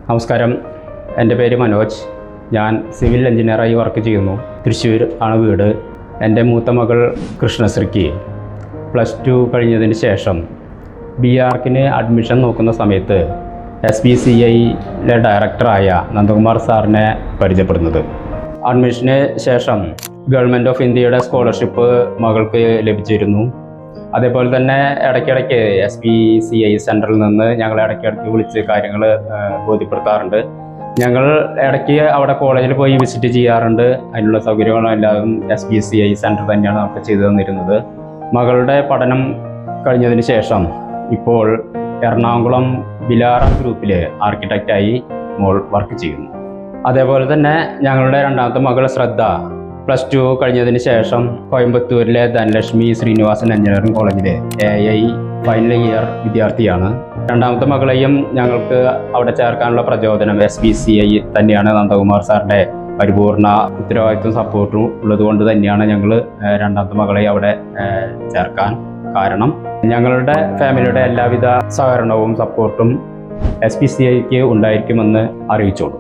നമസ്കാരം, എൻ്റെ പേര് മനോജ്. ഞാൻ സിവിൽ എഞ്ചിനീയറായി വർക്ക് ചെയ്യുന്നു. തൃശ്ശൂർ ആണ് വീട്. എൻ്റെ മൂത്ത മകൾ കൃഷ്ണശ്രീക്ക് +2 കഴിഞ്ഞതിന് ശേഷം BArcന് അഡ്മിഷൻ നോക്കുന്ന സമയത്ത് SBCIയിലെ ഡയറക്ടറായ നന്ദകുമാർ സാറിനെ പരിചയപ്പെടുന്നത്. അഡ്മിഷന് ശേഷം ഗവൺമെൻറ് ഓഫ് ഇന്ത്യയുടെ സ്കോളർഷിപ്പ് മകൾക്ക് ലഭിച്ചിരുന്നു. അതേപോലെ തന്നെ ഇടയ്ക്കിടയ്ക്ക് SBCI സെൻറ്ററിൽ നിന്ന് ഞങ്ങൾ ഇടയ്ക്കിടയ്ക്ക് വിളിച്ച് കാര്യങ്ങൾ ബോധ്യപ്പെടുത്താറുണ്ട്. ഞങ്ങൾ ഇടയ്ക്ക് അവിടെ കോളേജിൽ പോയി വിസിറ്റ് ചെയ്യാറുണ്ട്. അതിനുള്ള സൗകര്യങ്ങളെല്ലാം SBCI സെൻറ്റർ തന്നെയാണ് നമുക്ക് ചെയ്തു തന്നിരുന്നത്. മകളുടെ പഠനം കഴിഞ്ഞതിന് ശേഷം ഇപ്പോൾ എറണാകുളം ബിലാറ ഗ്രൂപ്പിൽ ആർക്കിടെക്റ്റായി മോൾ വർക്ക് ചെയ്യുന്നു. അതേപോലെ തന്നെ ഞങ്ങളുടെ രണ്ടാമത്തെ മകൾ ശ്രദ്ധ +2 കഴിഞ്ഞതിന് ശേഷം കോയമ്പത്തൂരിലെ ധനലക്ഷ്മി ശ്രീനിവാസൻ എഞ്ചിനീയറിംഗ് കോളേജിലെ AI ഫൈനൽ ഇയർ വിദ്യാർത്ഥിയാണ്. രണ്ടാമത്തെ മകളെയും ഞങ്ങൾക്ക് അവിടെ ചേർക്കാനുള്ള പ്രചോദനം SBCI തന്നെയാണ്. നന്ദകുമാർ സാറിൻ്റെ പരിപൂർണ ഉത്തരവാദിത്വം സപ്പോർട്ടും ഉള്ളതുകൊണ്ട് തന്നെയാണ് ഞങ്ങൾ രണ്ടാമത്തെ മകളെ അവിടെ ചേർക്കാൻ കാരണം. ഞങ്ങളുടെ ഫാമിലിയുടെ എല്ലാവിധ സഹകരണവും സപ്പോർട്ടും SBCIക്ക് ഉണ്ടായിരിക്കുമെന്ന് അറിയിച്ചോളൂ.